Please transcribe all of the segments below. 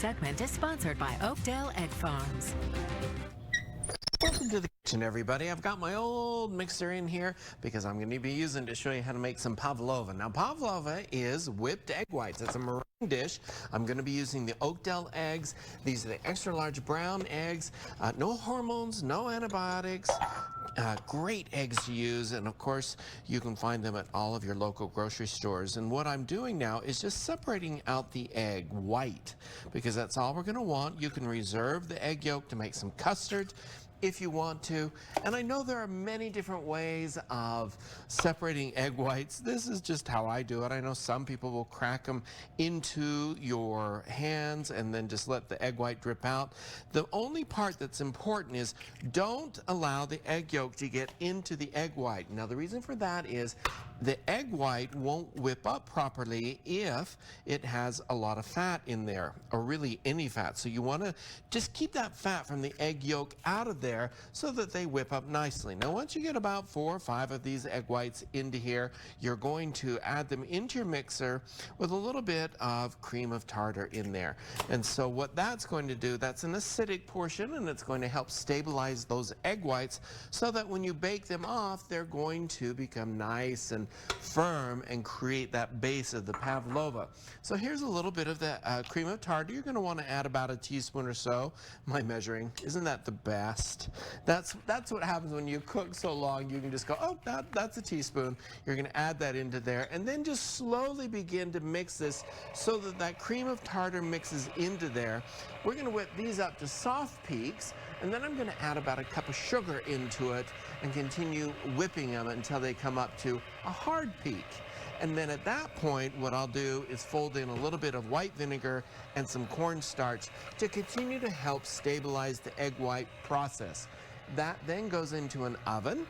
segment is sponsored by Oakdell Egg Farms. Welcome to the kitchen, everybody. I've got my old mixer in here because I'm going to be using it to show you how to make some pavlova. Now, pavlova is whipped egg whites. It's a meringue dish. I'm going to be using the Oakdell eggs. These are the extra large brown eggs. No hormones, no antibiotics. Great eggs to use, and of course you can find them at all of your local grocery stores. And what I'm doing now is just separating out the egg white because that's all we're going to want. You can reserve the egg yolk to make some custard if you want to. And I know there are many different ways of separating egg whites. This is just how I do it. I know some people will crack them into your hands and then just let the egg white drip out. The only part that's important is don't allow the egg yolk to get into the egg white. Now, the reason for that is the egg white won't whip up properly if it has a lot of fat in there, or really any fat. So you want to just keep that fat from the egg yolk out of there so that they whip up nicely. Now, once you get about 4 or 5 of these egg whites into here, you're going to add them into your mixer with a little bit of cream of tartar in there. And so what that's going to do, that's an acidic portion, and it's going to help stabilize those egg whites so that when you bake them off, they're going to become nice and firm and create that base of the pavlova. So here's a little bit of the cream of tartar. You're going to want to add about a teaspoon or so. My measuring, isn't that the best? That's what happens when you cook so long. You can just go, oh, that's a teaspoon. You're going to add that into there, and then just slowly begin to mix this so that that cream of tartar mixes into there. We're going to whip these up to soft peaks, and then I'm going to add about a cup of sugar into it and continue whipping them until they come up to a hard peak. And then at that point, what I'll do is fold in a little bit of white vinegar and some cornstarch to continue to help stabilize the egg white process. That then goes into an oven,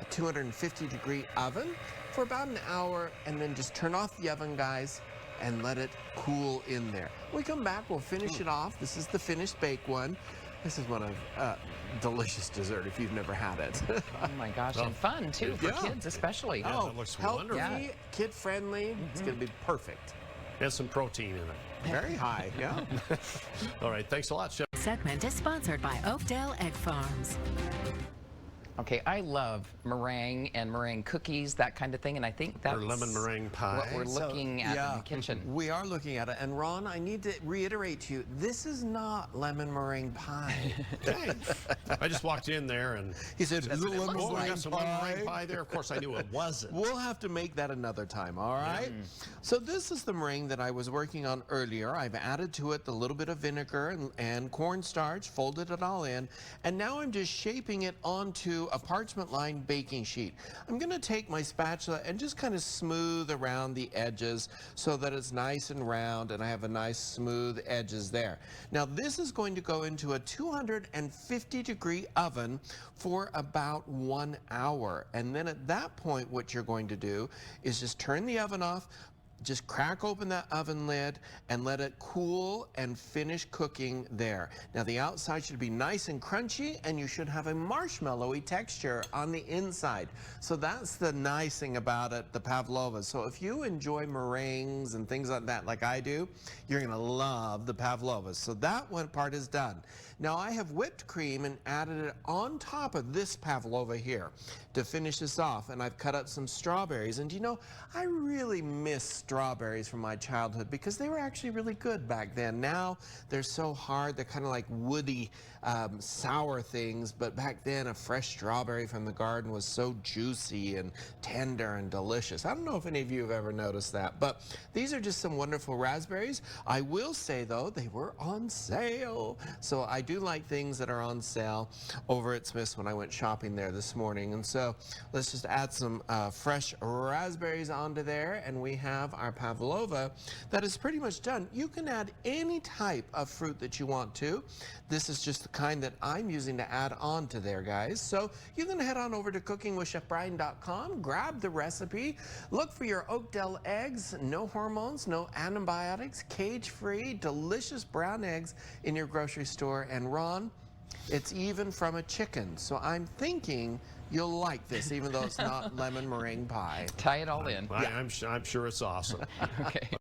a 250-degree oven, for about an hour, and then just turn off the oven, guys, and let it cool in there. When we come back, we'll finish it off. This is the finished bake one. This is one of delicious dessert if you've never had it. Oh my gosh, and fun too for kids especially. Yeah, that looks wonderful. Healthy, kid-friendly. It's going to be perfect. And some protein in it. Very high, yeah. All right, thanks a lot, Chef. Segment is sponsored by Oakdell Egg Farms. Okay, I love meringue and meringue cookies, that kind of thing, and I think that's or lemon meringue pie. what we're looking at in the kitchen. We are looking at it, and Ron, I need to reiterate to you, this is not lemon meringue pie. Dang. I just walked in there and He said, That's what it looks oh, we like. got some lemon meringue pie there. Of course, I knew it wasn't. We'll have to make that another time, all right? So this is the meringue that I was working on earlier. I've added to it a little bit of vinegar and cornstarch, folded it all in, and now I'm just shaping it onto a parchment lined baking sheet. I'm going to take my spatula and just kind of smooth around the edges so that it's nice and round and I have a nice smooth edges there. Now this is going to go into a 250-degree oven for about 1 hour, and then at that point what you're going to do is just turn the oven off, just crack open that oven lid and let it cool and finish cooking there. Now the outside should be nice and crunchy, and you should have a marshmallowy texture on the inside. So that's the nice thing about it, the pavlova. So if you enjoy meringues and things like that like I do, you're gonna love the pavlovas. So that one part is done. Now I have whipped cream and added it on top of this pavlova here to finish this off, and I've cut up some strawberries. And you know, I really miss strawberries from my childhood because they were actually really good back then. Now they're so hard, they're kind of like woody, sour things, but back then a fresh strawberry from the garden was so juicy and tender and delicious. I don't know if any of you have ever noticed that, but these are just some wonderful raspberries. I will say though, they were on sale, so I do like things that are on sale over at Smith's when I went shopping there this morning. And so let's just add some fresh raspberries onto there, and we have our pavlova that is pretty much done. You can add any type of fruit that you want to. This is just the kind that I'm using to add on to there, guys. So you can head on over to cookingwithchefbrian.com, grab the recipe, look for your Oakdell eggs, no hormones, no antibiotics, cage-free, delicious brown eggs in your grocery store. And Ron, it's even from a chicken, so I'm thinking you'll like this, even though it's not lemon meringue pie. Tie it all in. I'm sure it's awesome. Okay.